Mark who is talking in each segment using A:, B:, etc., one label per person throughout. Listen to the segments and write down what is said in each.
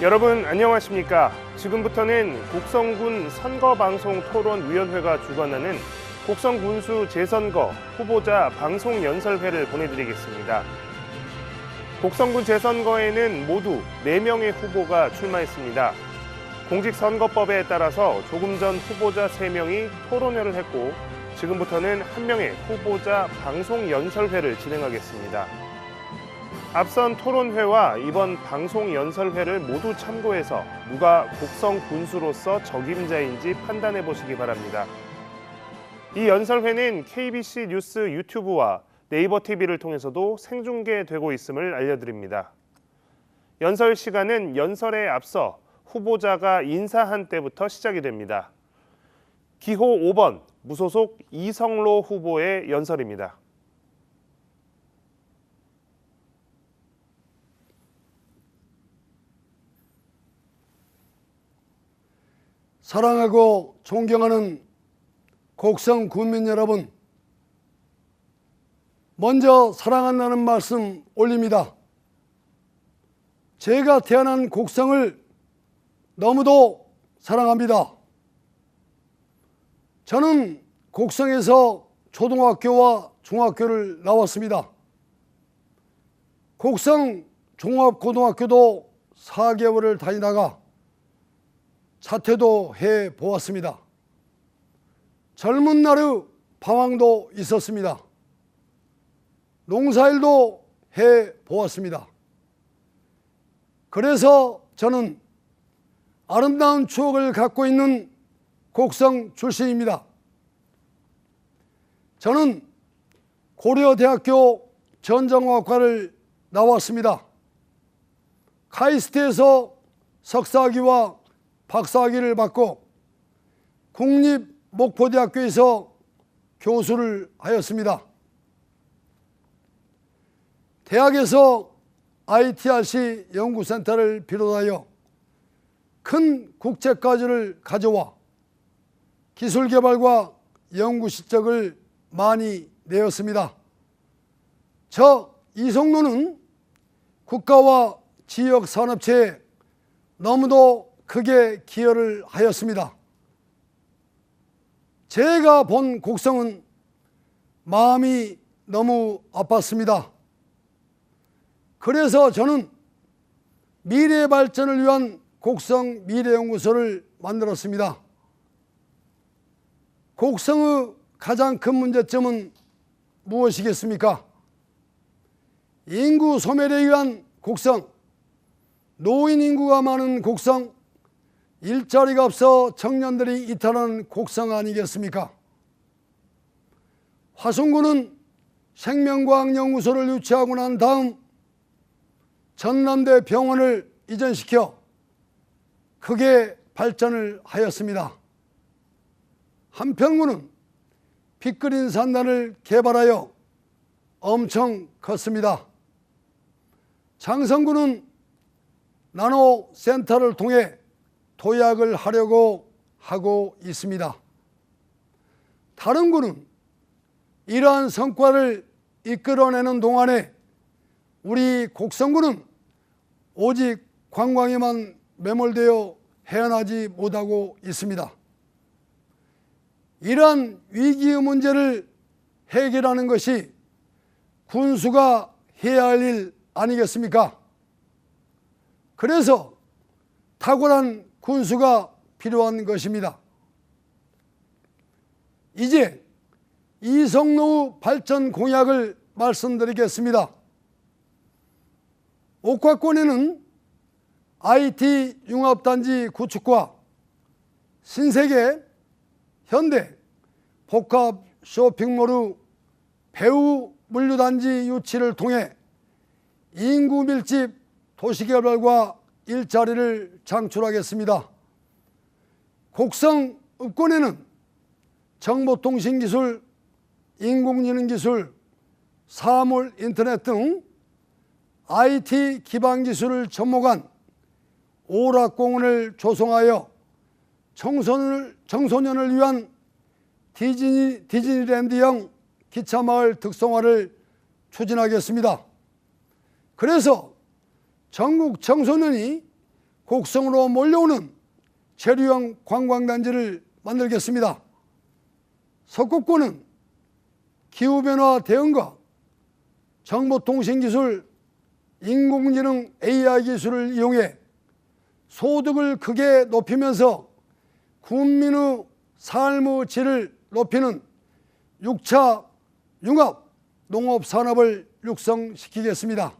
A: 여러분 안녕하십니까? 지금부터는 곡성군 선거방송토론위원회가 주관하는 곡성군수 재선거 후보자 방송연설회를 보내드리겠습니다. 곡성군 재선거에는 모두 4명의 후보가 출마했습니다. 공직선거법에 따라서 조금 전 후보자 3명이 토론회를 했고 지금부터는 한 명의 후보자 방송연설회를 진행하겠습니다. 앞선 토론회와 이번 방송연설회를 모두 참고해서 누가 곡성 군수로서 적임자인지 판단해 보시기 바랍니다. 이 연설회는 KBC 뉴스 유튜브와 네이버 TV를 통해서도 생중계되고 있음을 알려드립니다. 연설 시간은 연설에 앞서 후보자가 인사한 때부터 시작이 됩니다. 기호 5번 무소속 이성로 후보의 연설입니다.
B: 사랑하고 존경하는 곡성 군민 여러분, 먼저 사랑한다는 말씀 올립니다. 제가 태어난 곡성을 너무도 사랑합니다. 저는 곡성에서 초등학교와 중학교를 나왔습니다. 곡성 종합고등학교도 4개월을 다니다가 자퇴도 해보았습니다. 젊은 날의 방황도 있었습니다. 농사일도 해보았습니다. 그래서 저는 아름다운 추억을 갖고 있는 곡성 출신입니다. 저는 고려대학교 전정학과를 나왔습니다. 카이스트에서 석사학위와 박사학위를 받고 국립목포대학교에서 교수를 하였습니다. 대학에서 ITRC 연구센터를 비롯하여 큰 국제과제를 가져와 기술개발과 연구 실적을 많이 내었습니다. 저 이성로는 국가와 지역산업체에 너무도 크게 기여를 하였습니다. 제가 본 곡성은 마음이 너무 아팠습니다. 그래서 저는 미래 발전을 위한 곡성 미래연구소를 만들었습니다. 곡성의 가장 큰 문제점은 무엇이겠습니까? 인구 소멸에 의한 곡성, 노인 인구가 많은 곡성, 일자리가 없어 청년들이 이탈하는 곡성 아니겠습니까? 화순군은 생명과학연구소를 유치하고 난 다음 전남대 병원을 이전시켜 크게 발전을 하였습니다. 한평군은 빅그린 산단을 개발하여 엄청 컸습니다. 장성군은 나노센터를 통해 도약을 하려고 하고 있습니다. 다른 군은 이러한 성과를 이끌어내는 동안에 우리 곡성군은 오직 관광에만 매몰되어 헤어나지 못하고 있습니다. 이러한 위기의 문제를 해결하는 것이 군수가 해야 할 일 아니겠습니까? 그래서 탁월한 군수가 필요한 것입니다. 이제 이성로의 발전 공약을 말씀드리겠습니다. 옥화권에는 IT 융합단지 구축과 신세계, 현대, 복합 쇼핑몰의 배후 물류단지 유치를 통해 인구 밀집 도시개발과 일자리를 창출하겠습니다. 곡성 읍권에는 정보통신기술, 인공지능기술, 사물 인터넷 등 IT 기반 기술을 접목한 오락공원을 조성하여 청소년을 위한 디즈니랜드형 기차마을 특성화를 추진하겠습니다. 그래서 전국 청소년이 곡성으로 몰려오는 체류형 관광단지를 만들겠습니다. 석곡군은 기후변화 대응과 정보통신기술, 인공지능 AI 기술을 이용해 소득을 크게 높이면서 국민의 삶의 질을 높이는 6차 융합 농업산업을 육성시키겠습니다.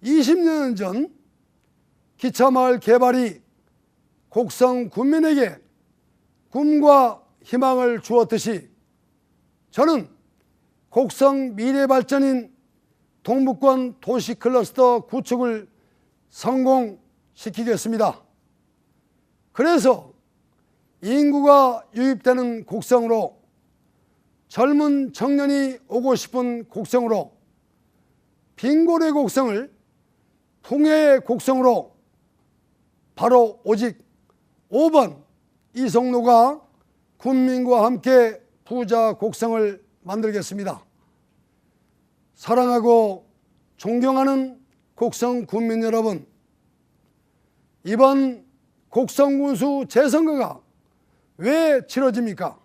B: 20년 전 기차마을 개발이 곡성 군민에게 꿈과 희망을 주었듯이 저는 곡성 미래발전인 동북권 도시클러스터 구축을 성공시키겠습니다. 그래서 인구가 유입되는 곡성으로, 젊은 청년이 오고 싶은 곡성으로, 빈곤의 곡성을 풍요의 곡성으로 바로 오직 5번 이성로가 군민과 함께 부자 곡성을 만들겠습니다. 사랑하고 존경하는 곡성 군민 여러분, 이번 곡성군수 재선거가 왜 치러집니까?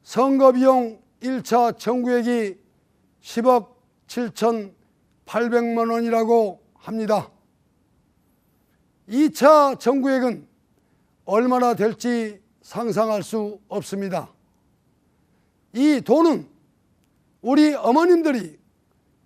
B: 선거비용 1차 청구액이 10억 7,800만 원이라고 합니다. 2차 청구액은 얼마나 될지 상상할 수 없습니다. 이 돈은 우리 어머님들이,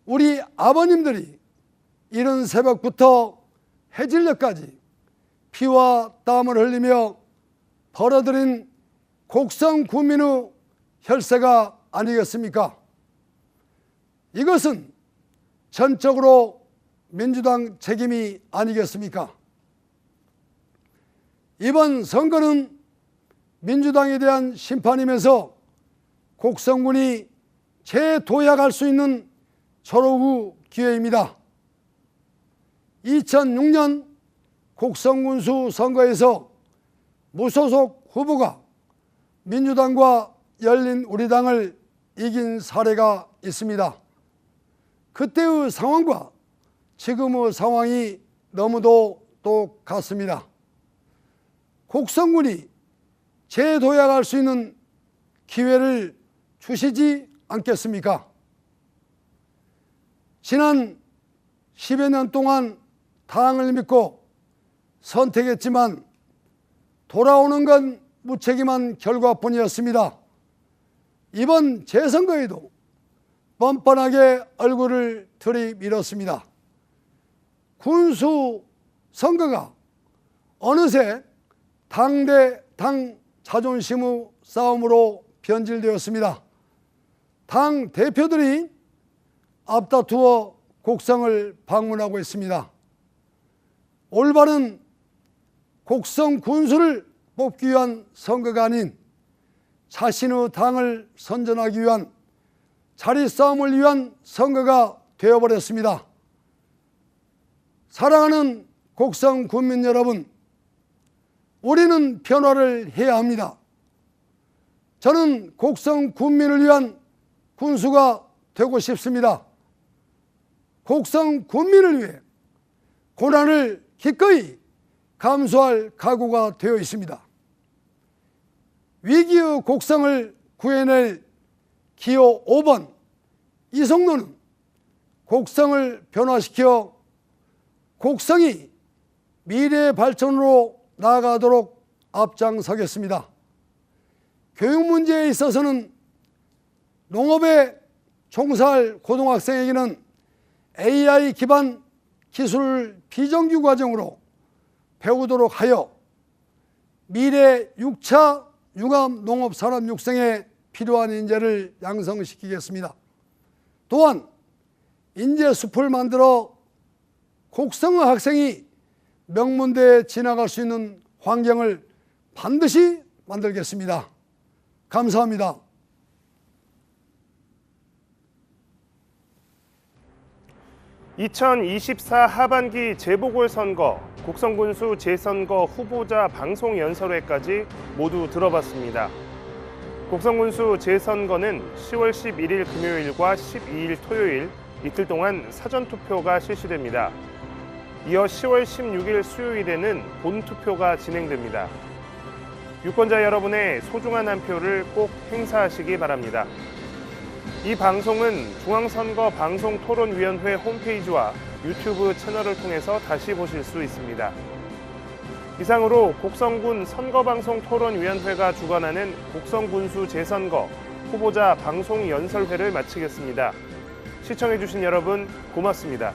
B: 우리 아버님들이 이른 새벽부터 해질녘까지 피와 땀을 흘리며 벌어들인 곡성 군민의 혈세가 아니겠습니까? 이것은 전적으로 민주당 책임이 아니겠습니까? 이번 선거는 민주당에 대한 심판이면서 곡성군이 재도약할 수 있는 절호의 기회입니다. 2006년 곡성군수 선거에서 무소속 후보가 민주당과 열린우리당을 이긴 사례가 있습니다. 그때의 상황과 지금의 상황이 너무도 똑같습니다. 곡성군이 재도약할 수 있는 기회를 주시지 않겠습니까? 지난 10여 년 동안 당을 믿고 선택했지만 돌아오는 건 무책임한 결과뿐이었습니다. 이번 재선거에도 뻔뻔하게 얼굴을 들이밀었습니다. 군수 선거가 어느새 당 대 당 자존심의 싸움으로 변질되었습니다. 당 대표들이 앞다투어 곡성을 방문하고 있습니다. 올바른 곡성 군수를 뽑기 위한 선거가 아닌 자신의 당을 선전하기 위한 자리 싸움을 위한 선거가 되어버렸습니다. 사랑하는 곡성 군민 여러분, 우리는 변화를 해야 합니다. 저는 곡성 군민을 위한 군수가 되고 싶습니다. 곡성 군민을 위해 고난을 기꺼이 감수할 각오가 되어 있습니다. 위기의 곡성을 구해낼 기호 5번 이성로는 곡성을 변화시켜 곡성이 미래의 발전으로 나아가도록 앞장서겠습니다. 교육 문제에 있어서는 농업에 종사할 고등학생에게는 AI 기반 기술 비정규 과정으로 배우도록 하여 미래 6차 융합 농업 산업 육성에 필요한 인재를 양성시키겠습니다. 또한 인재 숲을 만들어 곡성의 학생이 명문대에 진학할 수 있는 환경을 반드시 만들겠습니다. 감사합니다.
A: (2024) 하반기 재보궐선거, 곡성군수 재선거 후보자 방송 연설회까지 모두 들어봤습니다. 곡성군수 재선거는 10월 11일 금요일과 12일 토요일 이틀 동안 사전투표가 실시됩니다. 이어 10월 16일 수요일에는 본투표가 진행됩니다. 유권자 여러분의 소중한 한 표를 꼭 행사하시기 바랍니다. 이 방송은 중앙선거방송토론위원회 홈페이지와 유튜브 채널을 통해서 다시 보실 수 있습니다. 이상으로 곡성군 선거방송토론위원회가 주관하는 곡성군수 재선거 후보자 방송연설회를 마치겠습니다. 시청해주신 여러분 고맙습니다.